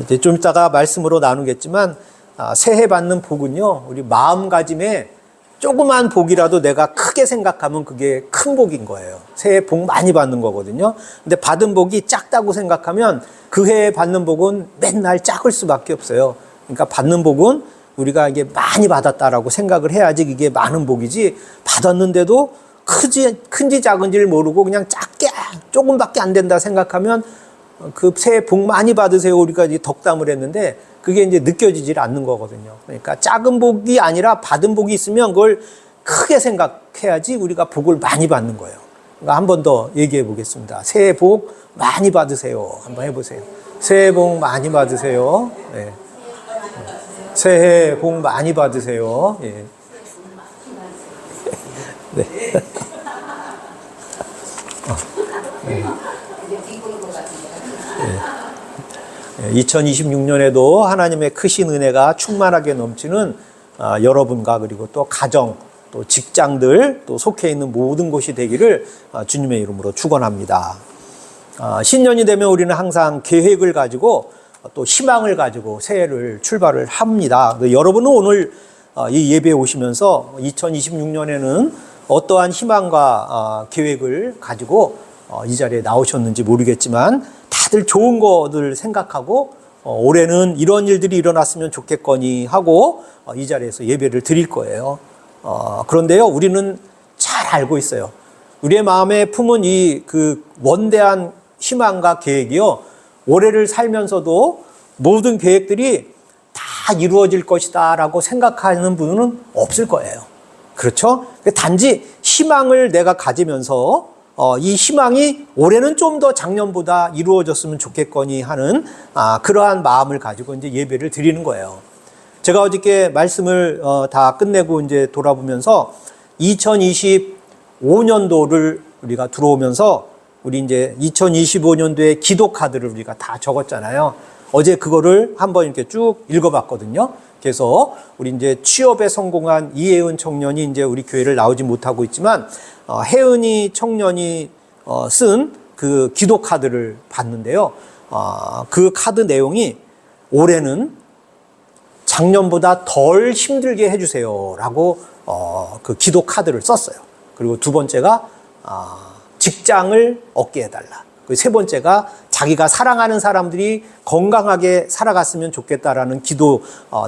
이제 좀 이따가 말씀으로 나누겠지만, 새해 받는 복은요, 우리 마음가짐에 조그만 복이라도 내가 크게 생각하면 그게 큰 복인 거예요. 새해 복 많이 받는 거거든요. 근데 받은 복이 작다고 생각하면 그 해에 받는 복은 맨날 작을 수밖에 없어요. 그러니까 받는 복은 우리가 이게 많이 받았다라고 생각을 해야지 이게 많은 복이지, 받았는데도 큰지 작은지를 모르고 그냥 작게 조금밖에 안 된다 생각하면 그 새해 복 많이 받으세요 우리가 이제 덕담을 했는데 그게 이제 느껴지질 않는 거거든요. 그러니까 작은 복이 아니라 받은 복이 있으면 그걸 크게 생각해야지 우리가 복을 많이 받는 거예요. 그러니까 한 번 더 얘기해 보겠습니다. 새해 복 많이 받으세요. 한번 해보세요. 새해 복 많이 받으세요. 네. 새해 복 많이 받으세요. 예. 네. 2026년에도 하나님의 크신 은혜가 충만하게 넘치는 여러분과 그리고 또 가정, 또 직장들, 또 속해 있는 모든 곳이 되기를 주님의 이름으로 축원합니다. 신년이 되면 우리는 항상 계획을 가지고 또 희망을 가지고 새해를 출발을 합니다. 여러분은 오늘 이 예배에 오시면서 2026년에는 어떠한 희망과 계획을 가지고 이 자리에 나오셨는지 모르겠지만 다들 좋은 것들 생각하고 올해는 이런 일들이 일어났으면 좋겠거니 하고 이 자리에서 예배를 드릴 거예요. 그런데요, 우리는 잘 알고 있어요. 우리의 마음에 품은 이 그 원대한 희망과 계획이요, 올해를 살면서도 모든 계획들이 다 이루어질 것이다 라고 생각하는 분은 없을 거예요. 그렇죠? 단지 희망을 내가 가지면서 이 희망이 올해는 좀 더 작년보다 이루어졌으면 좋겠거니 하는 그러한 마음을 가지고 이제 예배를 드리는 거예요. 제가 어저께 말씀을 다 끝내고 이제 돌아보면서 2025년도를 우리가 들어오면서 우리 이제 2025년도의 기도 카드를 우리가 다 적었잖아요. 어제 그거를 한번 이렇게 쭉 읽어봤거든요. 그래서 우리 이제 취업에 성공한 이혜은 청년이 이제 우리 교회를 나오지 못하고 있지만 혜은이 청년이 쓴 그 기도 카드를 봤는데요. 그 카드 내용이 올해는 작년보다 덜 힘들게 해주세요 라고 그 기도 카드를 썼어요. 그리고 두 번째가 직장을 얻게 해달라. 세 번째가 자기가 사랑하는 사람들이 건강하게 살아갔으면 좋겠다라는 기도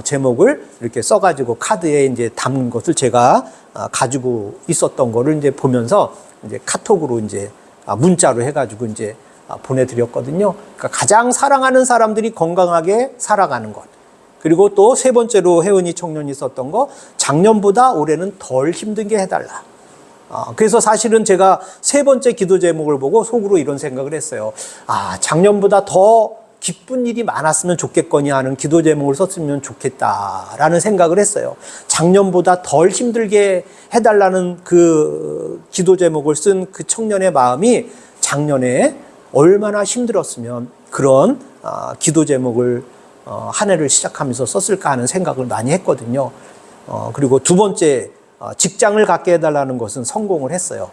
제목을 이렇게 써가지고 카드에 이제 담는 것을 제가 가지고 있었던 거를 이제 보면서 이제 카톡으로 이제 문자로 해가지고 이제 보내드렸거든요. 그러니까 가장 사랑하는 사람들이 건강하게 살아가는 것. 그리고 또 세 번째로 혜은이 청년이 썼던 거, 작년보다 올해는 덜 힘들게 해달라. 그래서 사실은 제가 세 번째 기도 제목을 보고 속으로 이런 생각을 했어요. 작년보다 더 기쁜 일이 많았으면 좋겠거니 하는 기도 제목을 썼으면 좋겠다라는 생각을 했어요. 작년보다 덜 힘들게 해달라는 그 기도 제목을 쓴 그 청년의 마음이 작년에 얼마나 힘들었으면 그런 기도 제목을 한 해를 시작하면서 썼을까 하는 생각을 많이 했거든요. 그리고 두 번째, 직장을 갖게 해달라는 것은 성공을 했어요.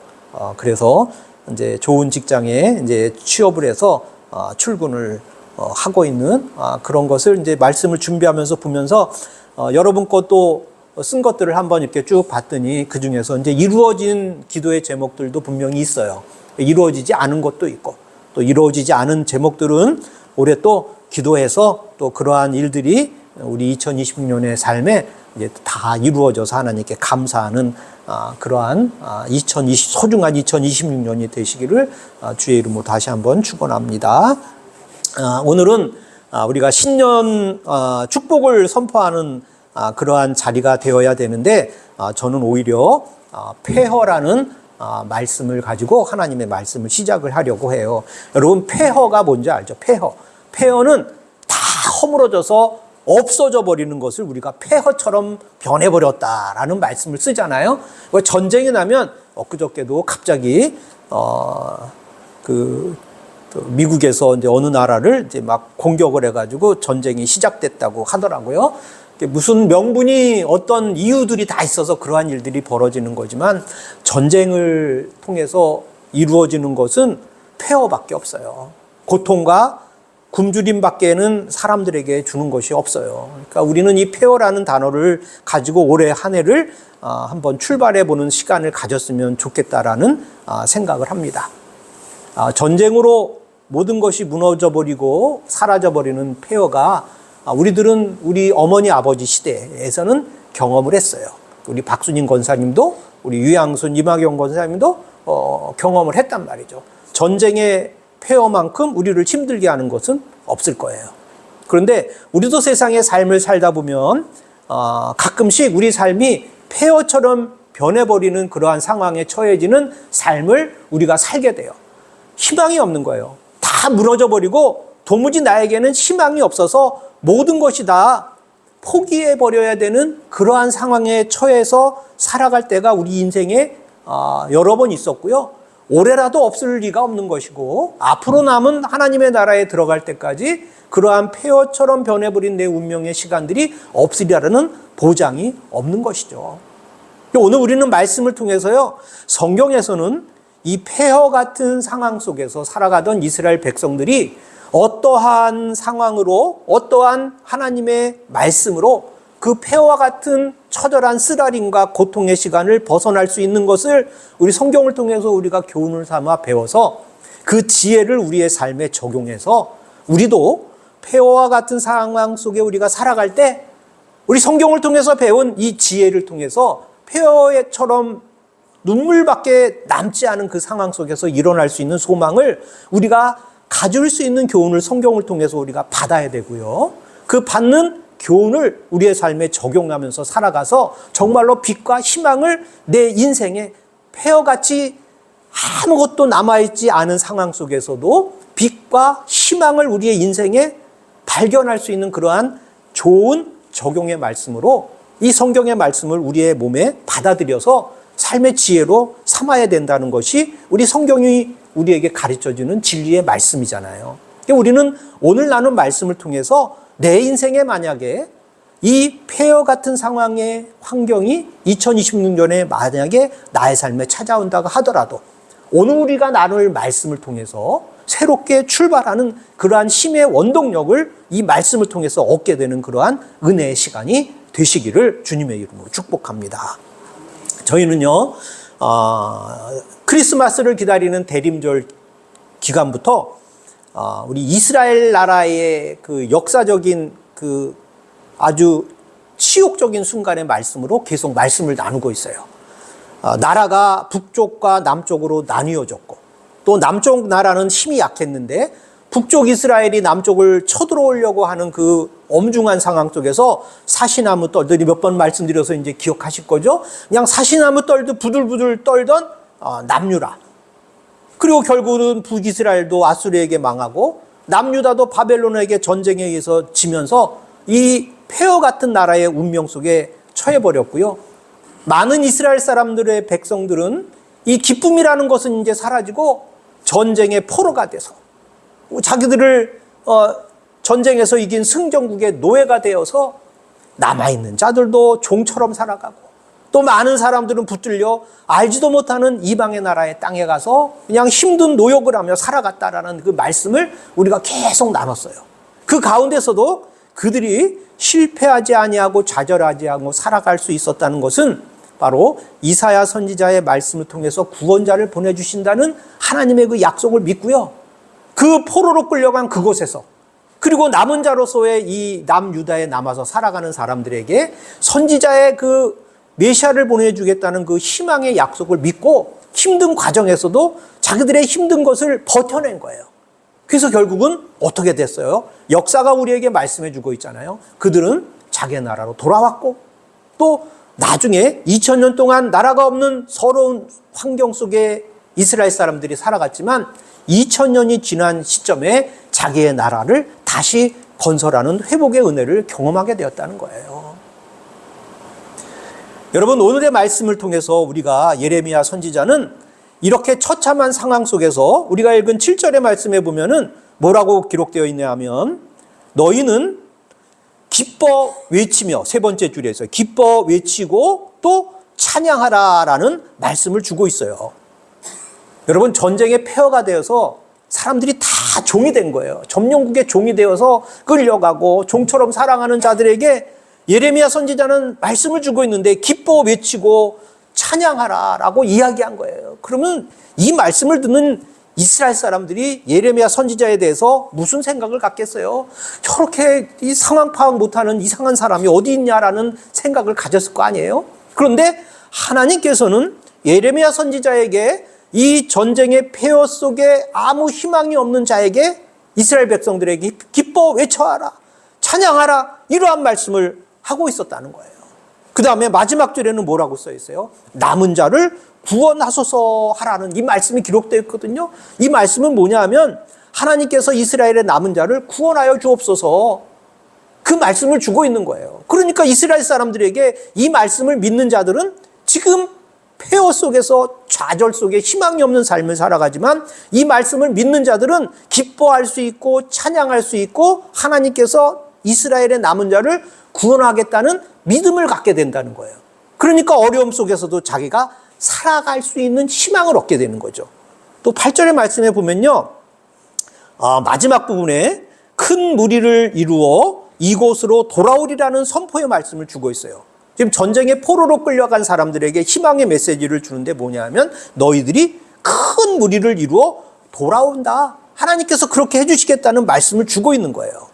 그래서 이제 좋은 직장에 이제 취업을 해서 출근을 하고 있는 그런 것을 이제 말씀을 준비하면서 보면서 여러분 것도 쓴 것들을 한번 이렇게 쭉 봤더니 그 중에서 이제 이루어진 기도의 제목들도 분명히 있어요. 이루어지지 않은 것도 있고 또 이루어지지 않은 제목들은 올해 또 기도해서 또 그러한 일들이 우리 2026년의 삶에 이제 다 이루어져서 하나님께 감사하는 그러한 소중한 2026년이 되시기를 주의 이름으로 다시 한번 축원합니다. 오늘은 우리가 신년 축복을 선포하는 그러한 자리가 되어야 되는데 저는 오히려 폐허라는 말씀을 가지고 하나님의 말씀을 시작을 하려고 해요. 여러분, 폐허가 뭔지 알죠? 폐허는 다 허물어져서 없어져 버리는 것을 우리가 폐허처럼 변해버렸다라는 말씀을 쓰잖아요. 전쟁이 나면 엊그저께도 갑자기 미국에서 이제 어느 나라를 이제 막 공격을 해가지고 전쟁이 시작됐다고 하더라고요. 무슨 명분이 어떤 이유들이 다 있어서 그러한 일들이 벌어지는 거지만 전쟁을 통해서 이루어지는 것은 폐허밖에 없어요. 고통과 굶주림밖에는 사람들에게 주는 것이 없어요. 그러니까 우리는 이 폐허라는 단어를 가지고 올해 한 해를 한번 출발해 보는 시간을 가졌으면 좋겠다라는 생각을 합니다. 전쟁으로 모든 것이 무너져 버리고 사라져 버리는 폐허가 우리들은 우리 어머니 아버지 시대에서는 경험을 했어요. 우리 박순인 권사님도 우리 유양순 이마경 권사님도 경험을 했단 말이죠. 전쟁의 폐허만큼 우리를 힘들게 하는 것은 없을 거예요. 그런데 우리도 세상의 삶을 살다 보면 가끔씩 우리 삶이 폐허처럼 변해버리는 그러한 상황에 처해지는 삶을 우리가 살게 돼요. 희망이 없는 거예요. 다 무너져버리고 도무지 나에게는 희망이 없어서 모든 것이 다 포기해버려야 되는 그러한 상황에 처해서 살아갈 때가 우리 인생에 여러 번 있었고요. 올해라도 없을 리가 없는 것이고 앞으로 남은 하나님의 나라에 들어갈 때까지 그러한 폐허처럼 변해버린 내 운명의 시간들이 없으리라는 보장이 없는 것이죠. 오늘 우리는 말씀을 통해서요, 성경에서는 이 폐허 같은 상황 속에서 살아가던 이스라엘 백성들이 어떠한 상황으로 어떠한 하나님의 말씀으로 그 폐허와 같은 처절한 쓰라림과 고통의 시간을 벗어날 수 있는 것을 우리 성경을 통해서 우리가 교훈을 삼아 배워서 그 지혜를 우리의 삶에 적용해서 우리도 폐허와 같은 상황 속에 우리가 살아갈 때 우리 성경을 통해서 배운 이 지혜를 통해서 폐허처럼 눈물밖에 남지 않은 그 상황 속에서 일어날 수 있는 소망을 우리가 가질 수 있는 교훈을 성경을 통해서 우리가 받아야 되고요. 그 받는 교훈을 우리의 삶에 적용하면서 살아가서 정말로 빛과 희망을 내 인생에 폐허같이 아무것도 남아있지 않은 상황 속에서도 빛과 희망을 우리의 인생에 발견할 수 있는 그러한 좋은 적용의 말씀으로 이 성경의 말씀을 우리의 몸에 받아들여서 삶의 지혜로 삼아야 된다는 것이 우리 성경이 우리에게 가르쳐주는 진리의 말씀이잖아요. 우리는 오늘 나눈 말씀을 통해서 내 인생에 만약에 이 폐허 같은 상황의 환경이 2026년에 만약에 나의 삶에 찾아온다고 하더라도 오늘 우리가 나눌 말씀을 통해서 새롭게 출발하는 그러한 힘의 원동력을 이 말씀을 통해서 얻게 되는 그러한 은혜의 시간이 되시기를 주님의 이름으로 축복합니다. 저희는요, 크리스마스를 기다리는 대림절 기간부터 우리 이스라엘 나라의 그 역사적인 그 아주 치욕적인 순간의 말씀으로 계속 말씀을 나누고 있어요. 나라가 북쪽과 남쪽으로 나뉘어졌고 또 남쪽 나라는 힘이 약했는데 북쪽 이스라엘이 남쪽을 쳐들어오려고 하는 그 엄중한 상황 속에서 사시나무 떨들이 몇 번 말씀드려서 이제 기억하실 거죠. 그냥 사시나무 떨듯 부들부들 떨던 남유다. 그리고 결국은 북이스라엘도 아수르에게 망하고 남유다도 바벨론에게 전쟁에 의해서 지면서 이 폐허 같은 나라의 운명 속에 처해버렸고요. 많은 이스라엘 사람들의 백성들은 이 기쁨이라는 것은 이제 사라지고 전쟁의 포로가 돼서 자기들을 전쟁에서 이긴 승전국의 노예가 되어서 남아있는 자들도 종처럼 살아가고 또 많은 사람들은 붙들려 알지도 못하는 이방의 나라의 땅에 가서 그냥 힘든 노역을 하며 살아갔다라는 그 말씀을 우리가 계속 나눴어요. 그 가운데서도 그들이 실패하지 아니하고 좌절하지 않고 살아갈 수 있었다는 것은 바로 이사야 선지자의 말씀을 통해서 구원자를 보내주신다는 하나님의 그 약속을 믿고요. 그 포로로 끌려간 그곳에서 그리고 남은 자로서의 이 남유다에 남아서 살아가는 사람들에게 선지자의 그 메시아를 보내주겠다는 그 희망의 약속을 믿고 힘든 과정에서도 자기들의 힘든 것을 버텨낸 거예요. 그래서 결국은 어떻게 됐어요? 역사가 우리에게 말씀해 주고 있잖아요. 그들은 자기 나라로 돌아왔고 또 나중에 2000년 동안 나라가 없는 서러운 환경 속에 이스라엘 사람들이 살아갔지만 2000년이 지난 시점에 자기의 나라를 다시 건설하는 회복의 은혜를 경험하게 되었다는 거예요. 여러분, 오늘의 말씀을 통해서 우리가 예레미야 선지자는 이렇게 처참한 상황 속에서 우리가 읽은 7절의 말씀에 보면은 뭐라고 기록되어 있냐 하면 너희는 기뻐 외치며 세 번째 줄에 있어요. 기뻐 외치고 또 찬양하라라는 말씀을 주고 있어요. 여러분, 전쟁의 폐허가 되어서 사람들이 다 종이 된 거예요. 점령국의 종이 되어서 끌려가고 종처럼 사랑하는 자들에게 예레미야 선지자는 말씀을 주고 있는데 기뻐 외치고 찬양하라라고 이야기한 거예요. 그러면 이 말씀을 듣는 이스라엘 사람들이 예레미야 선지자에 대해서 무슨 생각을 갖겠어요? 저렇게 이 상황 파악 못하는 이상한 사람이 어디 있냐라는 생각을 가졌을 거 아니에요? 그런데 하나님께서는 예레미야 선지자에게 이 전쟁의 폐허 속에 아무 희망이 없는 자에게 이스라엘 백성들에게 기뻐 외쳐하라, 찬양하라, 이러한 말씀을 하고 있었다는 거예요. 그 다음에 마지막 절에는 뭐라고 써 있어요? 남은 자를 구원하소서 하라는 이 말씀이 기록되어 있거든요. 이 말씀은 뭐냐 하면 하나님께서 이스라엘의 남은 자를 구원하여 주옵소서, 그 말씀을 주고 있는 거예요. 그러니까 이스라엘 사람들에게 이 말씀을 믿는 자들은 지금 폐허 속에서 좌절 속에 희망이 없는 삶을 살아가지만 이 말씀을 믿는 자들은 기뻐할 수 있고 찬양할 수 있고 하나님께서 이스라엘의 남은 자를 구원하겠다는 믿음을 갖게 된다는 거예요. 그러니까 어려움 속에서도 자기가 살아갈 수 있는 희망을 얻게 되는 거죠. 또 8절의 말씀에 보면요, 마지막 부분에 큰 무리를 이루어 이곳으로 돌아오리라는 선포의 말씀을 주고 있어요. 지금 전쟁의 포로로 끌려간 사람들에게 희망의 메시지를 주는데 뭐냐 하면 너희들이 큰 무리를 이루어 돌아온다, 하나님께서 그렇게 해주시겠다는 말씀을 주고 있는 거예요.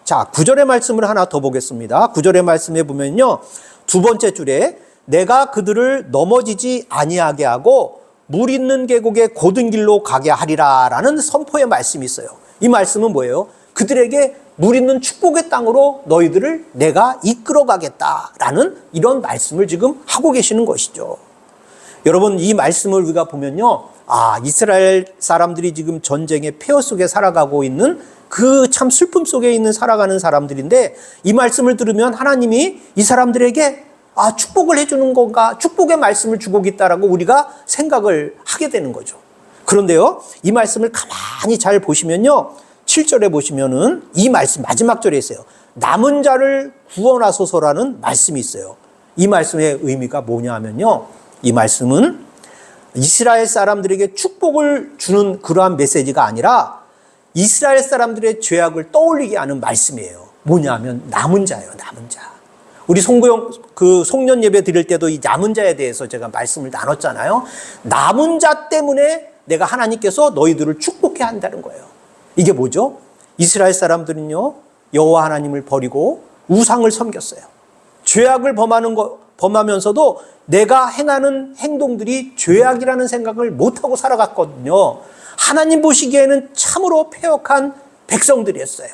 자, 9절의 말씀을 하나 더 보겠습니다. 9절의 말씀에 보면요, 두 번째 줄에 내가 그들을 넘어지지 아니하게 하고 물 있는 계곡의 고든 길로 가게 하리라 라는 선포의 말씀이 있어요. 이 말씀은 뭐예요? 그들에게 물 있는 축복의 땅으로 너희들을 내가 이끌어 가겠다라는 이런 말씀을 지금 하고 계시는 것이죠. 여러분, 이 말씀을 우리가 보면요, 이스라엘 사람들이 지금 전쟁의 폐허 속에 살아가고 있는 그 참 슬픔 속에 있는 살아가는 사람들인데, 이 말씀을 들으면 하나님이 이 사람들에게 축복을 해주는 건가, 축복의 말씀을 주고 있다라고 우리가 생각을 하게 되는 거죠. 그런데요, 이 말씀을 가만히 잘 보시면요, 7절에 보시면은 이 말씀 마지막 절에 있어요. 남은 자를 구원하소서라는 말씀이 있어요. 이 말씀의 의미가 뭐냐 하면요, 이 말씀은 이스라엘 사람들에게 축복을 주는 그러한 메시지가 아니라 이스라엘 사람들의 죄악을 떠올리게 하는 말씀이에요. 뭐냐 하면 남은 자예요. 남은 자. 우리 송년 예배 드릴 때도 이 남은 자에 대해서 제가 말씀을 나눴잖아요. 남은 자 때문에 내가 하나님께서 너희들을 축복해야 한다는 거예요. 이게 뭐죠? 이스라엘 사람들은요, 여호와 하나님을 버리고 우상을 섬겼어요. 죄악을 범하면서도 내가 행하는 행동들이 죄악이라는 생각을 못하고 살아갔거든요. 하나님 보시기에는 참으로 패역한 백성들이었어요.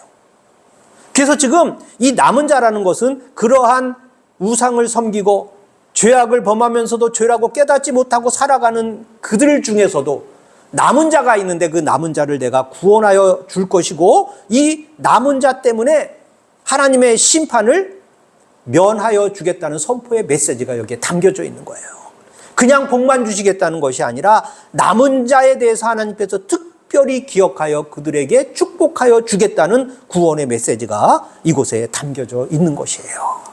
그래서 지금 이 남은 자라는 것은 그러한 우상을 섬기고 죄악을 범하면서도 죄라고 깨닫지 못하고 살아가는 그들 중에서도 남은 자가 있는데 그 남은 자를 내가 구원하여 줄 것이고 이 남은 자 때문에 하나님의 심판을 면하여 주겠다는 선포의 메시지가 여기에 담겨져 있는 거예요. 그냥 복만 주시겠다는 것이 아니라 남은 자에 대해서 하나님께서 특별히 기억하여 그들에게 축복하여 주겠다는 구원의 메시지가 이곳에 담겨져 있는 것이에요.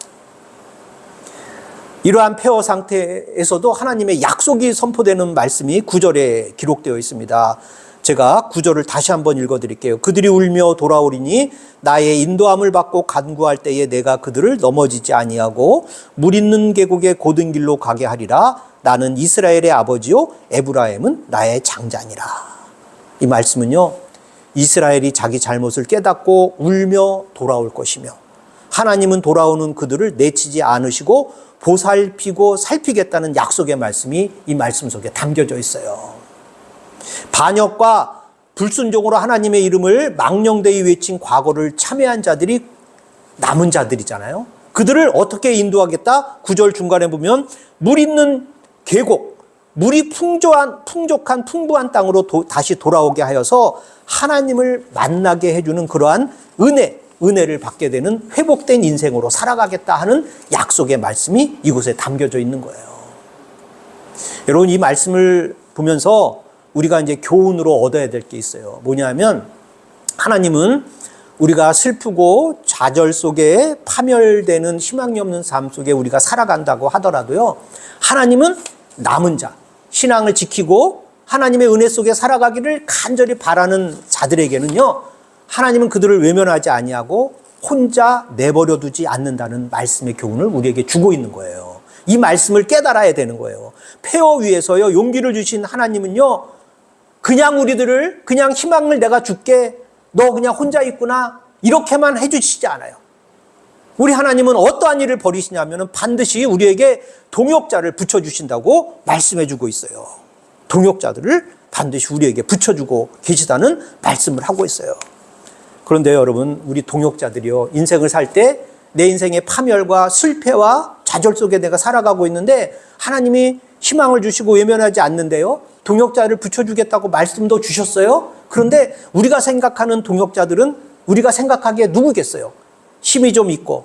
이러한 폐허 상태에서도 하나님의 약속이 선포되는 말씀이 9절에 기록되어 있습니다. 제가 9절을 다시 한번 읽어드릴게요. 그들이 울며 돌아오리니 나의 인도함을 받고 간구할 때에 내가 그들을 넘어지지 아니하고 물 있는 계곡의 고든 길로 가게 하리라. 나는 이스라엘의 아버지요 에브라임은 나의 장자니라. 이 말씀은요, 이스라엘이 자기 잘못을 깨닫고 울며 돌아올 것이며 하나님은 돌아오는 그들을 내치지 않으시고 보살피고 살피겠다는 약속의 말씀이 이 말씀 속에 담겨져 있어요. 반역과 불순종으로 하나님의 이름을 망령되이 외친 과거를 참회한 자들이 남은 자들이잖아요. 그들을 어떻게 인도하겠다? 9절 중간에 보면 물 있는 계곡, 물이 풍족한 풍부한 땅으로 다시 돌아오게 하여서 하나님을 만나게 해주는 그러한 은혜를 받게 되는 회복된 인생으로 살아가겠다 하는 약속의 말씀이 이곳에 담겨져 있는 거예요. 여러분, 이 말씀을 보면서 우리가 이제 교훈으로 얻어야 될 게 있어요. 뭐냐면 하나님은 우리가 슬프고 좌절 속에 파멸되는 희망이 없는 삶 속에 우리가 살아간다고 하더라도요, 하나님은 남은 자, 신앙을 지키고 하나님의 은혜 속에 살아가기를 간절히 바라는 자들에게는요, 하나님은 그들을 외면하지 아니하고 혼자 내버려 두지 않는다는 말씀의 교훈을 우리에게 주고 있는 거예요. 이 말씀을 깨달아야 되는 거예요. 폐허 위에서요, 용기를 주신 하나님은요, 그냥 우리들을, 그냥 희망을 내가 줄게, 너 그냥 혼자 있구나, 이렇게만 해주시지 않아요. 우리 하나님은 어떠한 일을 벌이시냐면 반드시 우리에게 동역자를 붙여주신다고 말씀해주고 있어요. 동역자들을 반드시 우리에게 붙여주고 계시다는 말씀을 하고 있어요. 그런데 여러분, 우리 동역자들이요, 인생을 살 때 내 인생의 파멸과 실패와 좌절 속에 내가 살아가고 있는데 하나님이 희망을 주시고 외면하지 않는데요, 동역자를 붙여주겠다고 말씀도 주셨어요. 그런데 우리가 생각하는 동역자들은 우리가 생각하기에 누구겠어요? 힘이 좀 있고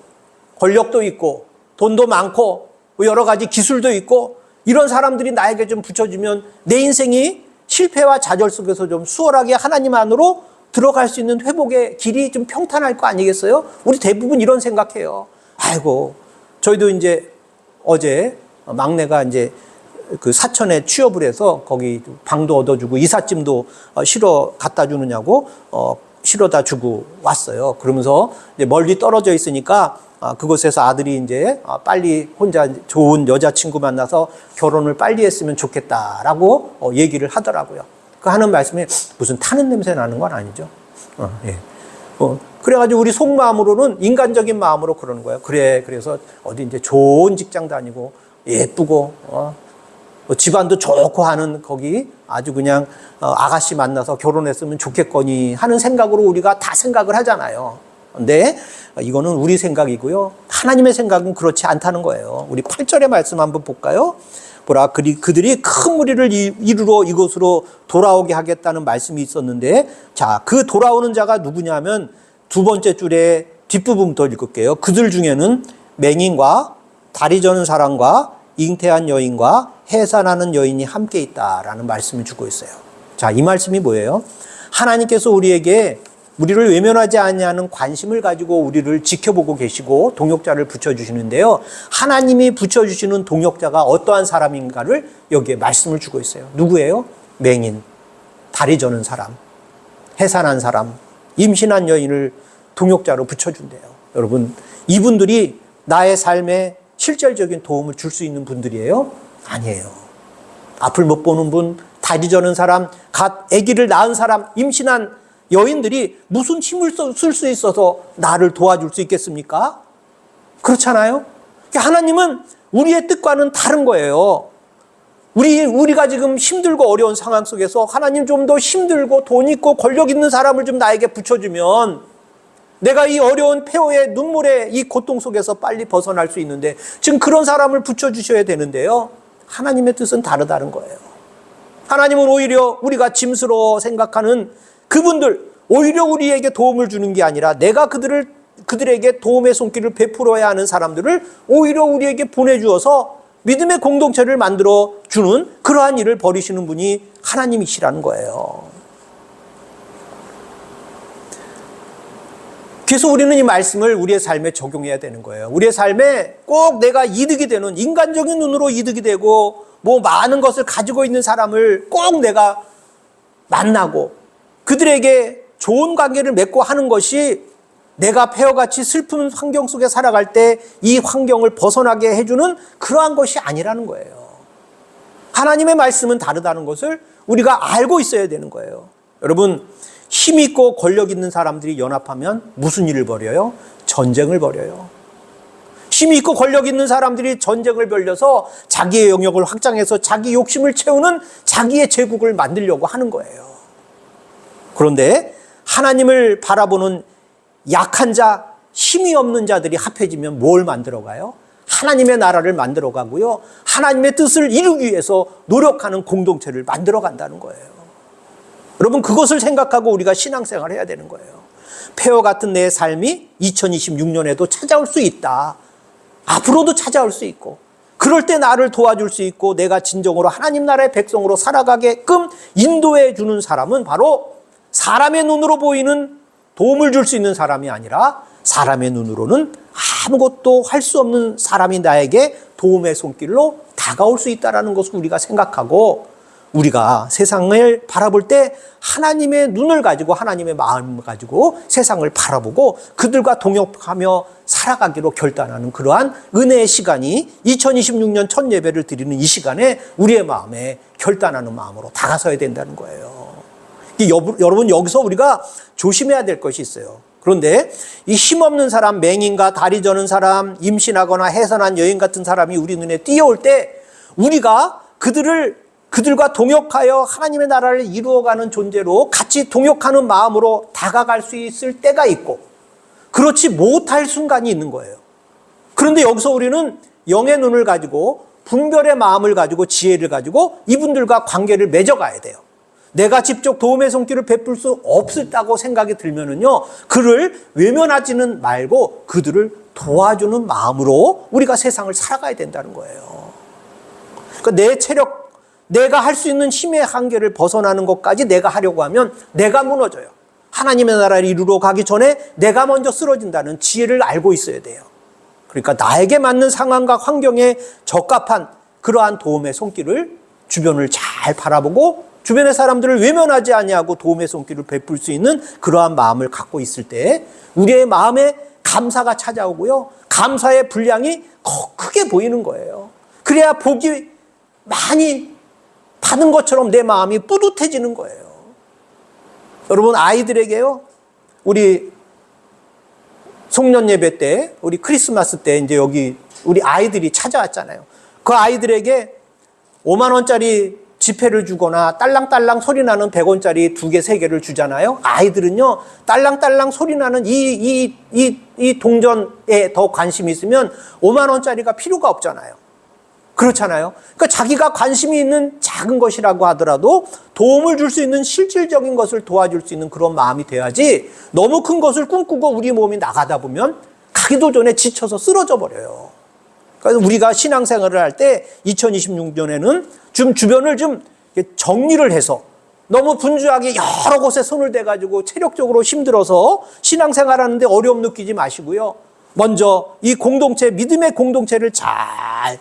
권력도 있고 돈도 많고 여러 가지 기술도 있고 이런 사람들이 나에게 좀 붙여주면 내 인생이 실패와 좌절 속에서 좀 수월하게 하나님 안으로 들어갈 수 있는 회복의 길이 좀 평탄할 거 아니겠어요? 우리 대부분 이런 생각해요. 아이고, 저희도 이제 어제 막내가 이제 그 사천에 취업을 해서 거기 방도 얻어주고 이삿짐도 실어 갖다 주느냐고 실어다 주고 왔어요. 그러면서 이제 멀리 떨어져 있으니까 그곳에서 아들이 이제 빨리 혼자 좋은 여자친구 만나서 결혼을 빨리 했으면 좋겠다라고 얘기를 하더라고요. 그 하는 말씀에 무슨 타는 냄새 나는 건 아니죠. 예. 그래가지고 우리 속마음으로는 인간적인 마음으로 그러는 거예요. 그래, 그래서 어디 이제 좋은 직장 다니고 예쁘고 집안도 좋고 하는 거기 아주 그냥 아가씨 만나서 결혼했으면 좋겠거니 하는 생각으로 우리가 다 생각을 하잖아요. 근데 이거는 우리 생각이고요, 하나님의 생각은 그렇지 않다는 거예요. 우리 8절의 말씀 한번 볼까요? 보라, 그들이 큰 무리를 이루러 이곳으로 돌아오게 하겠다는 말씀이 있었는데, 자, 그 돌아오는 자가 누구냐면 두 번째 줄에 뒷부분부터 읽을게요. 그들 중에는 맹인과 다리 저는 사람과 잉태한 여인과 해산하는 여인이 함께 있다라는 말씀을 주고 있어요. 자, 이 말씀이 뭐예요? 하나님께서 우리를 외면하지 아니하는 관심을 가지고 우리를 지켜보고 계시고 동역자를 붙여주시는데요, 하나님이 붙여주시는 동역자가 어떠한 사람인가를 여기에 말씀을 주고 있어요. 누구예요? 맹인, 다리 저는 사람, 해산한 사람, 임신한 여인을 동역자로 붙여준대요. 여러분, 이분들이 나의 삶에 실질적인 도움을 줄 수 있는 분들이에요? 아니에요. 앞을 못 보는 분, 다리 저는 사람, 갓 아기를 낳은 사람, 임신한 여인들이 무슨 힘을 쓸 수 있어서 나를 도와줄 수 있겠습니까? 그렇잖아요? 하나님은 우리의 뜻과는 다른 거예요. 우리가 지금 힘들고 어려운 상황 속에서 하나님 좀 더 힘들고 돈 있고 권력 있는 사람을 좀 나에게 붙여주면 내가 이 어려운 폐허의 눈물의 이 고통 속에서 빨리 벗어날 수 있는데, 지금 그런 사람을 붙여주셔야 되는데요, 하나님의 뜻은 다르다는 거예요. 하나님은 오히려 우리가 짐스러워 생각하는 그분들, 오히려 우리에게 도움을 주는 게 아니라 내가 그들에게 도움의 손길을 베풀어야 하는 사람들을 오히려 우리에게 보내주어서 믿음의 공동체를 만들어 주는 그러한 일을 벌이시는 분이 하나님이시라는 거예요. 그래서 우리는 이 말씀을 우리의 삶에 적용해야 되는 거예요. 우리의 삶에 꼭 내가 이득이 되는, 인간적인 눈으로 이득이 되고 뭐 많은 것을 가지고 있는 사람을 꼭 내가 만나고 그들에게 좋은 관계를 맺고 하는 것이 내가 폐허같이 슬픈 환경 속에 살아갈 때 이 환경을 벗어나게 해주는 그러한 것이 아니라는 거예요. 하나님의 말씀은 다르다는 것을 우리가 알고 있어야 되는 거예요. 여러분, 힘 있고 권력 있는 사람들이 연합하면 무슨 일을 벌여요? 전쟁을 벌여요. 힘이 있고 권력 있는 사람들이 전쟁을 벌여서 자기의 영역을 확장해서 자기 욕심을 채우는 자기의 제국을 만들려고 하는 거예요. 그런데 하나님을 바라보는 약한 자, 힘이 없는 자들이 합해지면 뭘 만들어가요? 하나님의 나라를 만들어가고요, 하나님의 뜻을 이루기 위해서 노력하는 공동체를 만들어간다는 거예요. 여러분, 그것을 생각하고 우리가 신앙생활을 해야 되는 거예요. 폐허 같은 내 삶이 2026년에도 찾아올 수 있다. 앞으로도 찾아올 수 있고, 그럴 때 나를 도와줄 수 있고 내가 진정으로 하나님 나라의 백성으로 살아가게끔 인도해 주는 사람은 바로 사람의 눈으로 보이는 도움을 줄 수 있는 사람이 아니라 사람의 눈으로는 아무것도 할 수 없는 사람이 나에게 도움의 손길로 다가올 수 있다는 것을 우리가 생각하고, 우리가 세상을 바라볼 때 하나님의 눈을 가지고 하나님의 마음을 가지고 세상을 바라보고 그들과 동역하며 살아가기로 결단하는 그러한 은혜의 시간이 2026년 첫 예배를 드리는 이 시간에 우리의 마음에 결단하는 마음으로 다가서야 된다는 거예요. 여러분, 여기서 우리가 조심해야 될 것이 있어요. 그런데 이 힘없는 사람, 맹인과 다리 저는 사람, 임신하거나 해선한 여인 같은 사람이 우리 눈에 띄어올 때 우리가 그들과 동역하여 하나님의 나라를 이루어가는 존재로 같이 동역하는 마음으로 다가갈 수 있을 때가 있고 그렇지 못할 순간이 있는 거예요. 그런데 여기서 우리는 영의 눈을 가지고 분별의 마음을 가지고 지혜를 가지고 이분들과 관계를 맺어가야 돼요. 내가 직접 도움의 손길을 베풀 수 없었다고 생각이 들면은요, 그를 외면하지는 말고 그들을 도와주는 마음으로 우리가 세상을 살아가야 된다는 거예요. 그러니까 내 체력, 내가 할 수 있는 힘의 한계를 벗어나는 것까지 내가 하려고 하면 내가 무너져요. 하나님의 나라를 이루러 가기 전에 내가 먼저 쓰러진다는 지혜를 알고 있어야 돼요. 그러니까 나에게 맞는 상황과 환경에 적합한 그러한 도움의 손길을 주변을 잘 바라보고 주변의 사람들을 외면하지 아니하고 도움의 손길을 베풀 수 있는 그러한 마음을 갖고 있을 때 우리의 마음에 감사가 찾아오고요. 감사의 분량이 크게 보이는 거예요. 그래야 복이 많이 받은 것처럼 내 마음이 뿌듯해지는 거예요. 여러분, 아이들에게요, 우리 송년 예배 때, 우리 크리스마스 때 이제 여기 우리 아이들이 찾아왔잖아요. 그 아이들에게 5만 원짜리 지폐를 주거나 딸랑딸랑 소리나는 100원짜리 2개, 3개를 주잖아요. 아이들은요, 딸랑딸랑 소리나는 이 동전에 더 관심이 있으면 5만 원짜리가 필요가 없잖아요. 그렇잖아요. 그러니까 자기가 관심이 있는 작은 것이라고 하더라도 도움을 줄 수 있는 실질적인 것을 도와줄 수 있는 그런 마음이 돼야지 너무 큰 것을 꿈꾸고 우리 몸이 나가다 보면 가기도 전에 지쳐서 쓰러져 버려요. 그래서 우리가 신앙생활을 할 때 2026년에는 좀 주변을 좀 정리를 해서 너무 분주하게 여러 곳에 손을 대가지고 체력적으로 힘들어서 신앙생활하는데 어려움 느끼지 마시고요. 먼저 이 공동체, 믿음의 공동체를 잘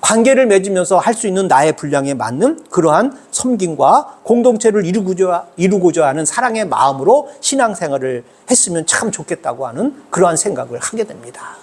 관계를 맺으면서 할 수 있는 나의 분량에 맞는 그러한 섬김과 공동체를 이루고자 하는 사랑의 마음으로 신앙생활을 했으면 참 좋겠다고 하는 그러한 생각을 하게 됩니다.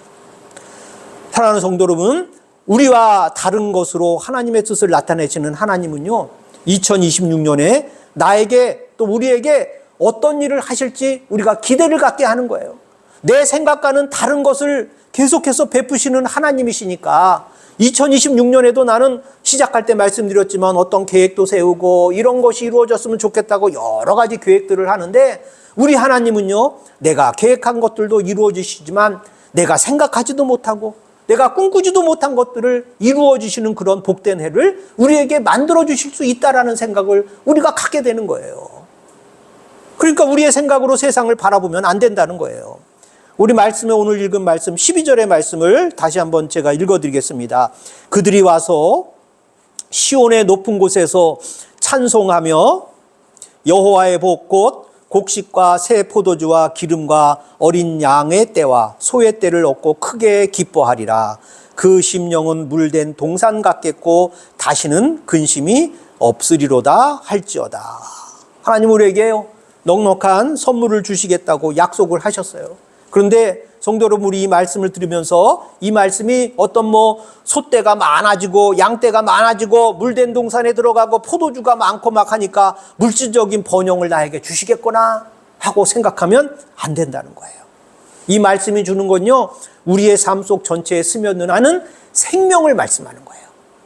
사랑하는 성도 여러분, 우리와 다른 것으로 하나님의 뜻을 나타내시는 하나님은요, 2026년에 나에게 또 우리에게 어떤 일을 하실지 우리가 기대를 갖게 하는 거예요. 내 생각과는 다른 것을 계속해서 베푸시는 하나님이시니까 2026년에도 나는 시작할 때 말씀드렸지만 어떤 계획도 세우고 이런 것이 이루어졌으면 좋겠다고 여러 가지 계획들을 하는데 우리 하나님은요, 내가 계획한 것들도 이루어지시지만 내가 생각하지도 못하고 내가 꿈꾸지도 못한 것들을 이루어 주시는 그런 복된 해를 우리에게 만들어 주실 수 있다라는 생각을 우리가 갖게 되는 거예요. 그러니까 우리의 생각으로 세상을 바라보면 안 된다는 거예요. 우리 말씀에 오늘 읽은 말씀 12절의 말씀을 다시 한번 제가 읽어드리겠습니다. 그들이 와서 시온의 높은 곳에서 찬송하며 여호와의 복 곧 곡식과 새 포도주와 기름과 어린 양의 떼와 소의 떼를 얻고 크게 기뻐하리라. 그 심령은 물된 동산 같겠고 다시는 근심이 없으리로다 할지어다. 하나님 우리에게 넉넉한 선물을 주시겠다고 약속을 하셨어요. 그런데 성도 여러분, 우리 이 말씀을 들으면서 이 말씀이 어떤 소떼가 많아지고 양떼가 많아지고 물된 동산에 들어가고 포도주가 많고 막 하니까 물질적인 번영을 나에게 주시겠구나 하고 생각하면 안 된다는 거예요. 이 말씀이 주는 건요, 우리의 삶 속 전체에 스며드는 생명을 말씀하는 거예요.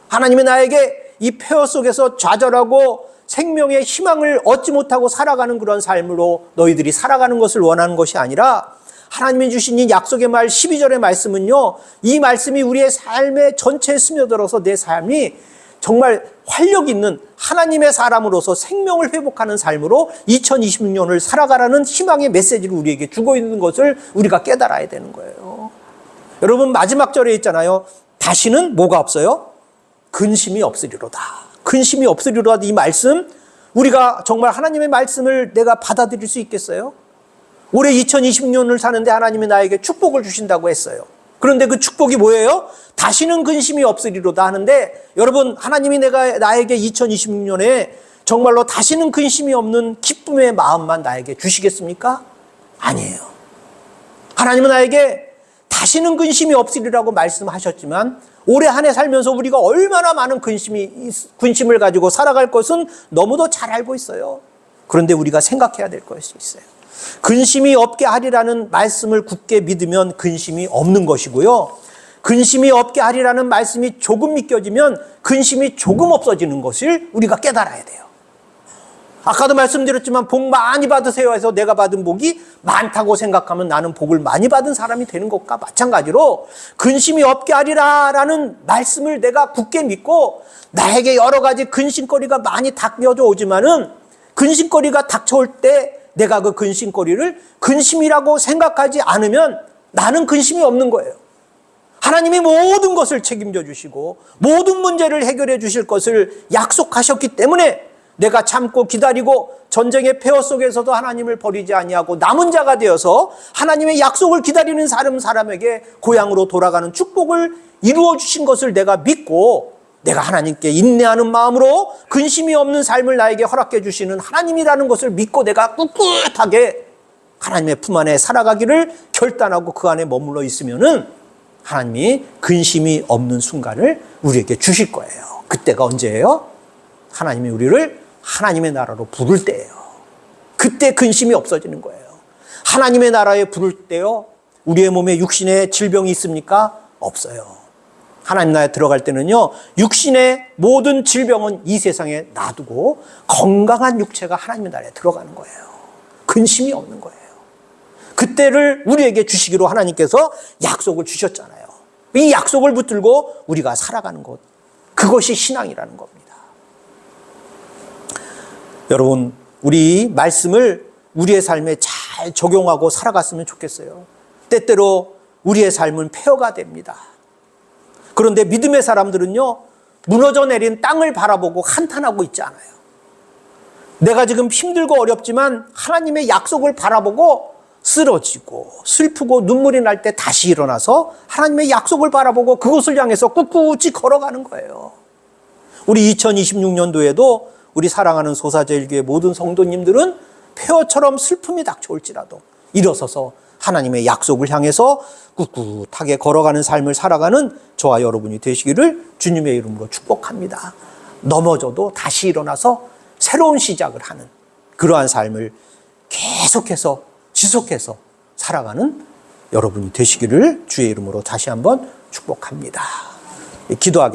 하나님이 나에게 이 폐허 속에서 좌절하고 생명의 희망을 얻지 못하고 살아가는 그런 삶으로 너희들이 살아가는 것을 원하는 것이 아니라 하나님이 주신 이 약속의 말 12절의 말씀은요, 이 말씀이 우리의 삶의 전체에 스며들어서 내 삶이 정말 활력 있는 하나님의 사람으로서 생명을 회복하는 삶으로 2026년을 살아가라는 희망의 메시지를 우리에게 주고 있는 것을 우리가 깨달아야 되는 거예요. 여러분, 마지막 절에 있잖아요. 다시는 뭐가 없어요? 근심이 없으리로다. 근심이 없으리로다. 이 말씀, 우리가 정말 하나님의 말씀을 내가 받아들일 수 있겠어요? 올해 2026년을 사는데 하나님이 나에게 축복을 주신다고 했어요. 그런데 그 축복이 뭐예요? 다시는 근심이 없으리로다 하는데, 여러분, 하나님이 나에게 2026년에 정말로 다시는 근심이 없는 기쁨의 마음만 나에게 주시겠습니까? 아니에요. 하나님은 나에게 다시는 근심이 없으리라고 말씀하셨지만, 올해 한 해 살면서 우리가 얼마나 많은 근심을 가지고 살아갈 것은 너무도 잘 알고 있어요. 그런데 우리가 생각해야 될 것이 있어요. 근심이 없게 하리라는 말씀을 굳게 믿으면 근심이 없는 것이고요. 근심이 없게 하리라는 말씀이 조금 믿겨지면 근심이 조금 없어지는 것을 우리가 깨달아야 돼요. 아까도 말씀드렸지만 복 많이 받으세요 해서 내가 받은 복이 많다고 생각하면 나는 복을 많이 받은 사람이 되는 것과 마찬가지로 근심이 없게 하리라라는 말씀을 내가 굳게 믿고 나에게 여러 가지 근심거리가 많이 닥쳐져 오지만은 근심거리가 닥쳐올 때 내가 그 근심거리를 근심이라고 생각하지 않으면 나는 근심이 없는 거예요. 하나님이 모든 것을 책임져 주시고 모든 문제를 해결해 주실 것을 약속하셨기 때문에 내가 참고 기다리고 전쟁의 폐허 속에서도 하나님을 버리지 아니하고 남은 자가 되어서 하나님의 약속을 기다리는 사람에게 고향으로 돌아가는 축복을 이루어 주신 것을 내가 믿고 내가 하나님께 인내하는 마음으로 근심이 없는 삶을 나에게 허락해 주시는 하나님이라는 것을 믿고 내가 꿋꿋하게 하나님의 품 안에 살아가기를 결단하고 그 안에 머물러 있으면은 하나님이 근심이 없는 순간을 우리에게 주실 거예요. 그때가 언제예요? 하나님이 우리를 하나님의 나라로 부를 때예요. 그때 근심이 없어지는 거예요. 하나님의 나라에 부를 때요, 우리의 몸에 육신의 질병이 있습니까? 없어요. 하나님 나라에 들어갈 때는요, 육신의 모든 질병은 이 세상에 놔두고 건강한 육체가 하나님의 나라에 들어가는 거예요. 근심이 없는 거예요. 그때를 우리에게 주시기로 하나님께서 약속을 주셨잖아요. 이 약속을 붙들고 우리가 살아가는 것, 그것이 신앙이라는 겁니다. 여러분, 우리 말씀을 우리의 삶에 잘 적용하고 살아갔으면 좋겠어요. 때때로 우리의 삶은 폐허가 됩니다. 그런데 믿음의 사람들은요, 무너져 내린 땅을 바라보고 한탄하고 있지 않아요. 내가 지금 힘들고 어렵지만 하나님의 약속을 바라보고 쓰러지고 슬프고 눈물이 날 때 다시 일어나서 하나님의 약속을 바라보고 그것을 향해서 꿋꿋이 걸어가는 거예요. 우리 2026년도에도 우리 사랑하는 소사제일교회 모든 성도님들은 폐허처럼 슬픔이 닥쳐올지라도 일어서서 하나님의 약속을 향해서 꿋꿋하게 걸어가는 삶을 살아가는 저와 여러분이 되시기를 주님의 이름으로 축복합니다. 넘어져도 다시 일어나서 새로운 시작을 하는 그러한 삶을 계속해서 지속해서 살아가는 여러분이 되시기를 주의 이름으로 다시 한번 축복합니다. 기도하겠습니다.